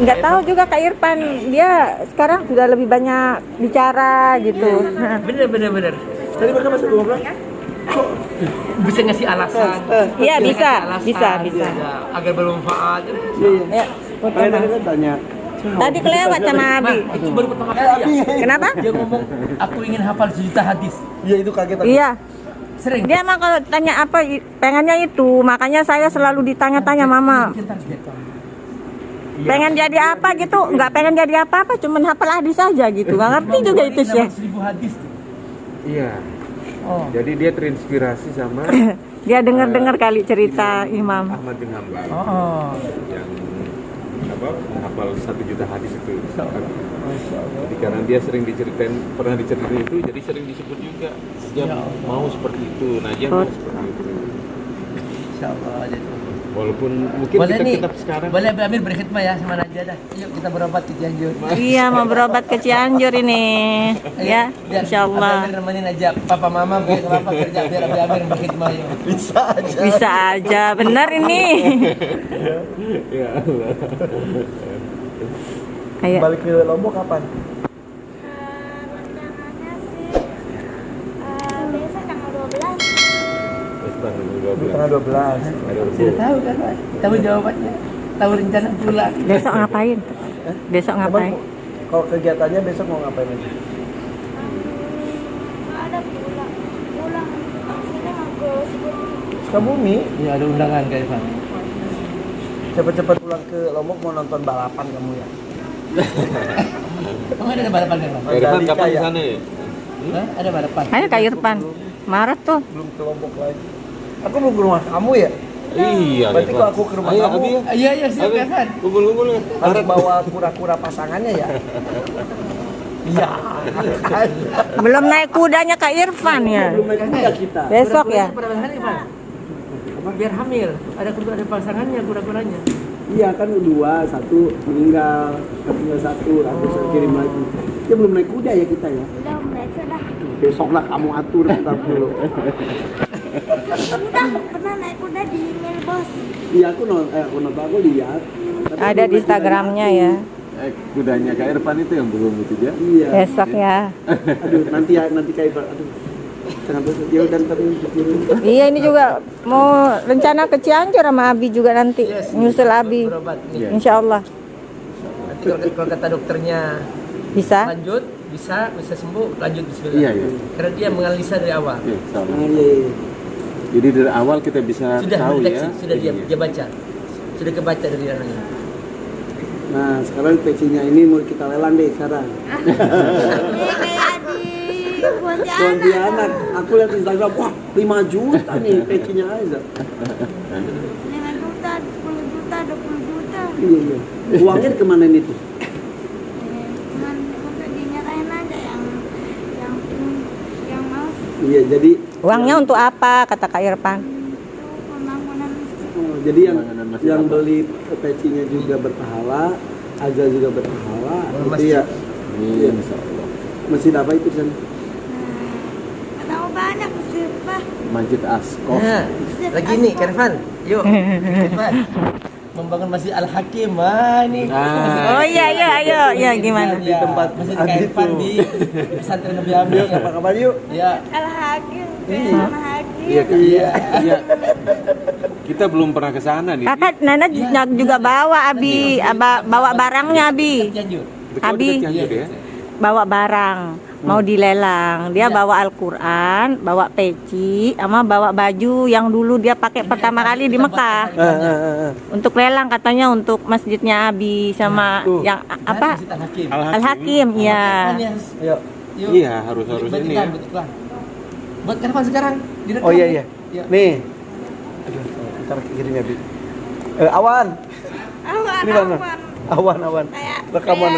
Nggak tahu juga Kak Irfan, dia sekarang sudah lebih banyak bicara gitu. Bener. Tadi mereka masuk 12. Bisa ngasih alasan. Iya, bisa. Ya, agar bermanfaat. Ya, Tadi kan tanya. tadi kelewat sama Abi. Itu baru pertama kali ya. Kenapa? Dia ngomong, aku ingin hafal sejuta hadis. Iya itu kaget aku. Iya. Sering. Dia mah kalau tanya apa pengennya itu, makanya saya selalu ditanya-tanya Mama. Pengen jadi apa gitu, nggak pengen jadi apa-apa, cuman hafal hadis aja gitu. Nggak ngerti juga itu sih. 1000 hadis tuh. Iya. Oh. Jadi dia terinspirasi sama Dia dengar-dengar kali cerita Imam. Ahmad bin Hambal Oh. yang menghafal 1 juta hadis itu. Jadi karena dia sering pernah diceritain itu, jadi sering disebut juga. Dia mau seperti itu, Najah mau seperti itu. Insyaallah aja tuh. Walaupun mungkin Boleh nih, kita sekarang boleh Amir berkhidmah ya sama Najah dah. Yuk kita berobat ke Cianjur. Iya, mau berobat ke Cianjur ini. Ya, insyaallah. Amir nemenin aja papa mama biar apa kerja biar Amir berkhidmah ya. Bisa aja, benar ini. ya Allah. Ayo. Balik ke Lombok kapan? Rencananya sih besok tanggal 12. Tanggal 12. Sudah tahu kan Pak? Tahu jawabannya. Tahu rencana pulang. Besok ngapain? Besok ngapain? Kalau kegiatannya besok mau ngapain aja? Ada pulang sini mau ke Sukabumi. Ya ada undangan Kak Irfan. Cepet-cepet pulang ke Lombok mau nonton balapan kamu ya? Oh ada balapan kan? Kak Irfan kapan Mandalika di ya? sana ya? Hah? Ada balapan. Ayo Kak Irfan. Maret tuh. Belum ke Lombok lagi. Aku belum ke rumah kamu ya? Iya. Berarti kalau aku ke rumah Ayo, kamu, Abi, ya. Iya siap Kak Irfan. Kumpul-kumpul ya. harus bawa kura-kura pasangannya ya? Iya. Belum naik kudanya Kak Irfan ya. Belum naik kuda kita. Besok ya. Pada pasangan Irfan. Biar hamil. Ada pasangannya kura-kuranya. Iya kan 2, 1 meninggal, tinggal 1, habis kirim lagi. Dia belum naik kuda ya kita ya? udah besok dah. Besoklah kamu atur ntar dulu. Udah pernah naik kuda di Milbos. Iya aku nonton aku lihat. Tapi Ada belum di naik Instagramnya ya. Kudanya Kak Irfan itu yang belum itu dia. Iya. Besok ya. Aduh nanti kayak aduh. Jangan besok dia udah ntar dipikirin. Iya, ini juga mau rencana ke Cianjur sama Abi juga nanti. Nyusul Abi. Berobat nih. Insya Allah. Nanti kalau kata dokternya Bisa. lanjut bisa sembuh lanjut bismillah. Iya, iya. Karena dia menganalisa dari awal. Iya, sama. Iya. Jadi dari awal kita bisa Sudah tahu mendeteksi, ya. sudah Iya. dia baca. Sudah kebaca dari anaknya. Nah sekarang pecinya ini mau kita lelang deh sekarang. Kayak di Pontianak. Pontianak. Aku lihat Instagram, wah 5 juta nih pecinya aja. 5 juta, 10 juta, 20 juta. Iya. Uangnya kemana nih tuh? Cuman untuk dinyatakan aja yang mau Iya jadi Uangnya untuk apa kata Kak Irfan? itu pembangunan masjid. jadi Pembangunan masjid yang apa? beli pecinya juga berpahala, Azza juga berpahala. Jadi masjid. ya Iya, insya Allah. masjid apa itu San? Tahu banyak sih Pak. Masjid Askof. Nah, lagi nih Kervan. Yuk. Kervan. Membangun Masjid Al-Hakim. Wah, ini. Oh iya, ayo, gimana? Di tempat Masjid Kervan di pesantren Nabi Amir. Apa kabar yuk? Ya. Al-Hakim. Iya. Al-Hakim. Iya, iya. Kita belum pernah ke sana nih. Kakak Nana juga bawa Abi, bawa barangnya Abi. Cianjur. Abi. Dekat Cianjur ya. Bawa barang, mau dilelang. Dia bawa Al-Quran, bawa peci, sama bawa baju yang dulu dia pakai pertama kali di Mekah. Untuk lelang katanya untuk masjidnya Abi sama yang apa? Masjid Al-Hakim. Al-Hakim, ya. Yuk. Yuk. Iya, harus Buat ini iklan, ya. buat iklan. Buat Kervan sekarang. Direkam. Oh iya. Ya. Nih. Aduh, ntar kirim ya, Bi. Awan. Ini mana? Awan. Rekaman.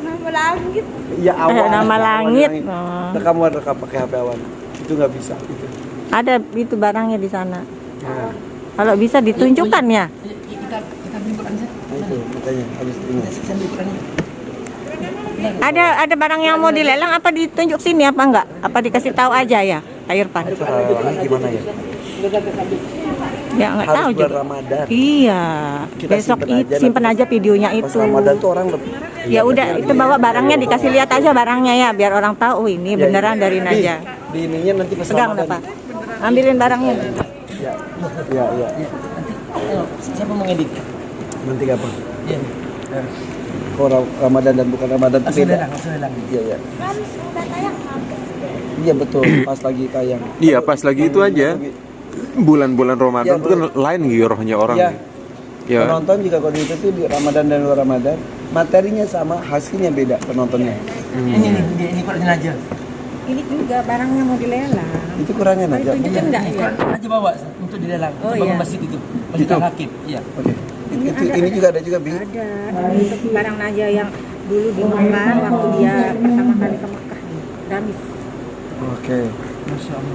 Nama langit. Iya, awan. Nama langit. Awan. Oh. Rekam pakai HP Awan. Itu nggak bisa itu. Ada itu barangnya di sana. Nah, Kalau bisa ditunjukkan ya. Kita beli Quran saja. itu makanya habis ini. Saya beli Qurannya. Ada barang yang mau dilelang apa ditunjuk sini apa enggak? Apa dikasih tahu aja ya, Kak Irfan? Gimana ya? Ya nggak harus tahu bulan juga. Ramadan. Iya. Kita Besok simpen aja simpen nanti aja videonya Pas itu. Ramadan tuh orang lebih. Ya udah, itu bawa barangnya dikasih lihat aja barangnya ya, biar orang tahu ini Ya, beneran dari Naja. Di ininya nanti pas Pegang dah Ramadan. Pak. Ambilin barangnya. Ya, ya, ya. Ya, nanti siapa mengedit? Nanti apa? Iya. Kalau Ramadan dan bukan Ramadan itu Langsung beda. lelang. Iya, iya. Kan udah tayang. Iya betul, pas lagi tayang. Iya, pas lagi itu aja. Bulan-bulan Ramadan Iya, itu kan lain girohnya orang. Iya. Ya. Penonton juga kalau itu tuh di Ramadan dan luar Ramadan, materinya sama, hasilnya beda penontonnya. Ini Quran aja. Ini juga barangnya mau dilelang. Itu kurangnya aja. Tunjukin enggak ya? Quran aja bawa untuk dilelang. Oh, Untuk bangun iya. masjid itu. Masjid Itu. Al-Hakim. Iya. Oke. Ini juga ada juga, Bi. Ada. Untuk barang Naja yang dulu di Mekah waktu dia pertama kali ke Mekah. Gamis. Oke. Masya Allah.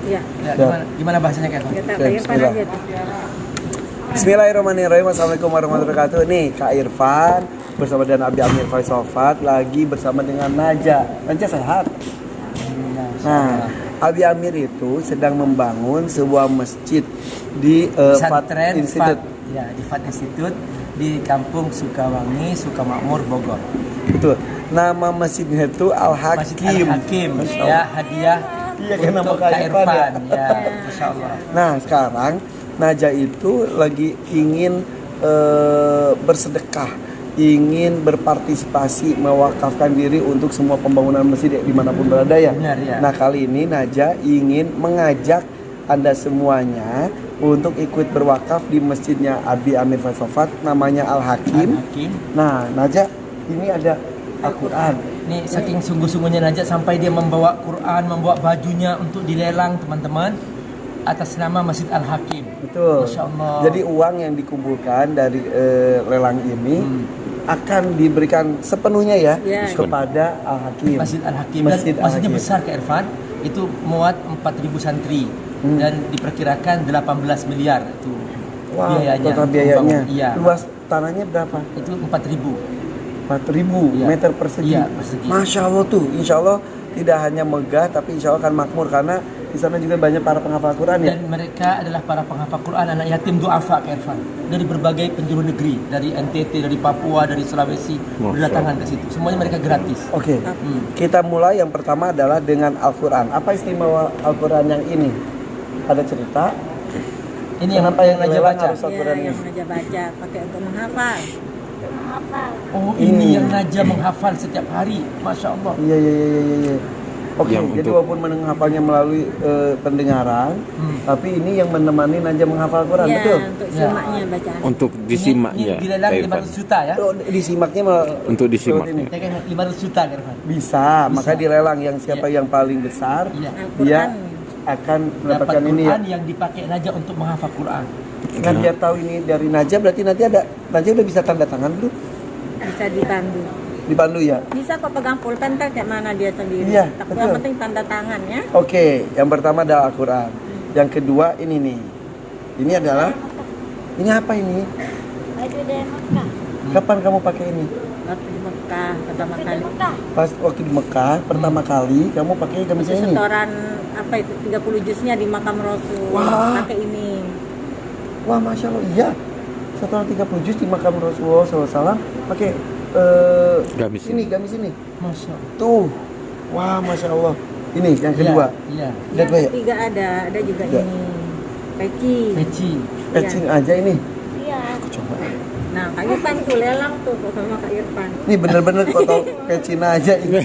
Iya. Ya, gimana bahasanya Kak? Kita Oke, kayak bismillah. aja tuh. Bismillahirrahmanirrahim. Assalamualaikum warahmatullahi wabarakatuh. Nih Kak Irfan bersama dengan Abi Amir Faisofat lagi bersama dengan Naja. Naja sehat. Nah, Abi Amir itu sedang membangun sebuah masjid di Fat Pesantren Institute. Ya, di Fat Institute di Kampung Sukawangi, Sukamakmur, Bogor. Betul. Nama masjidnya itu Al Masjid Hakim. Al-Hakim. Ya, hadiah Iya, kan nama untuk Kak Kak Irfan Irfan. ya. Ya, Masya Allah. Nah, sekarang Naja itu lagi ingin bersedekah, ingin berpartisipasi, mewakafkan diri untuk semua pembangunan masjid dimanapun berada ya. Benar, ya. Nah, kali ini Naja ingin mengajak Anda semuanya untuk ikut berwakaf di masjidnya Abi Amir Faisofat, namanya Al Hakim. Al-Hakim. Nah, Naja ini ada Al-Quran. Nih saking sungguh-sungguhnya Najat sampai dia membawa Quran, membawa bajunya untuk dilelang teman-teman atas nama Masjid Al-Hakim. Betul. Masya Allah. Jadi uang yang dikumpulkan dari lelang ini akan diberikan sepenuhnya ya Ya. kepada Al Hakim. Masjid Al-Hakim Masjid dan masjidnya Al-Hakim. besar Kak Irfan. Itu muat 4.000 santri dan diperkirakan 18 miliar itu Wow, biayanya. total untuk biayanya. membangun. Iya. Luas tanahnya berapa? Itu 4.000. 4.000 Iya. meter persegi. Iya, persegi. Masya Allah tuh, Insya Allah tidak hanya megah tapi Insya Allah akan makmur karena di sana juga banyak para penghafal Quran ya. Dan mereka adalah para penghafal Quran, anak yatim duafa Kak Irfan, dari berbagai penjuru negeri, dari NTT, dari Papua, dari Sulawesi, berdatangan ke situ. Semuanya mereka gratis. Oke, kita mulai yang pertama adalah dengan Al-Quran. Apa istimewa Al-Quran yang ini? Ada cerita? Ini yang Kenapa yang Najat dilelang baca. harus Al-Quran Ya, ini? yang Naja baca pakai untuk menghafal. Oh, ini yang Najat menghafal setiap hari. Masya Allah. Iya, iya, iya, iya, iya. Oke, Yang jadi untuk- walaupun menghafalnya melalui pendengaran, tapi ini yang menemani Naja menghafal Quran, Ya, betul? untuk Ya. simaknya bacaan. Untuk disimak Ini ya. dilelang Kak Irfan. 500 juta ya. Oh, disimaknya Untuk disimak, ini. ya. Ya kan 500 juta Kak Irfan. Bisa, maka dilelang yang siapa yang paling besar, Iya. dia Al-Quran. akan Dapat mendapatkan ini ya. Quran yang dipakai Najat untuk menghafal Quran. Kan dia tahu ini dari Naja, berarti nanti ada Naja udah bisa tanda tangan belum? Bisa dipandu. Dipandu ya. Bisa kok pegang pulpen kan kayak mana dia sendiri. Iya, Tapi betul. yang penting tanda tangan ya. Oke, yang pertama adalah Al-Quran. Yang kedua ini nih. Ini adalah, ini apa ini? Baju dari Mekah. Kapan kamu pakai ini? Waktu di Mekah pertama Di kali. Mekah. Pas waktu di Mekah pertama kali kamu pakai gamis Itu ini. setoran apa itu 30 jusnya di makam Rasul. Wah. Pakai ini. Wah, masya Allah, iya. Setelah 30 juz di makam Rasulullah SAW pakai Gamis ini, ini. gamis ini. Masya Allah. Tuh, wah, masya Allah. Ini yang kedua. Iya. Lihat Yang Pak, ya. ketiga ada juga Ya. ini. Peci. Peci. Patching aja ini. Iya. Aku coba. Nah, Kak Irfan tuh lelang tuh sama Kak Irfan. Ini bener-bener foto patching aja ini.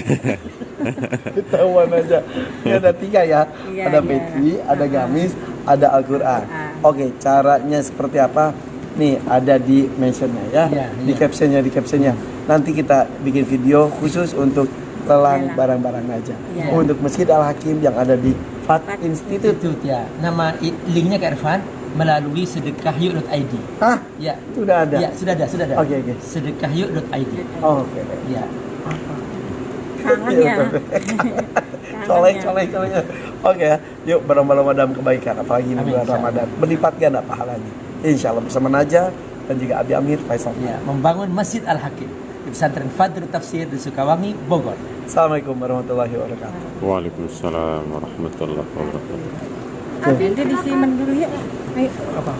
Ketahuan aja. Ini ada 3 ya. Iya, Ada iya. peci, ada gamis, ada Al-Quran. Oke, caranya seperti apa? Nih ada di mentionnya ya, Iya, di iya. captionnya. Nanti kita bikin video khusus untuk lelang Lelang. barang-barang aja. Iya. Untuk Masjid Al-Hakim yang ada di Fat Fat Institute. Itu ya. Nama linknya Kak Irfan melalui sedekahyuk.id. Hah? Ya. Itu udah ada? Ya, sudah ada, sudah ada. Oke, oke. Sedekahyuk.id. Oh, oke. Ya. Kangen Iya, ya. Colek. Oke ya, yuk berlomba-lomba dalam kebaikan, apalagi ini Amin, bulan insya Ramadan. Berlipat ganda pahalanya. Insya Allah bersama Naja dan juga Abi Amir Faisal. Ya, membangun Masjid Al-Hakim di pesantren Fadrul Tafsir di Sukawangi, Bogor. Assalamualaikum warahmatullahi wabarakatuh. Waalaikumsalam warahmatullahi wabarakatuh. Nanti disimen dulu ya. Ayo. Apa?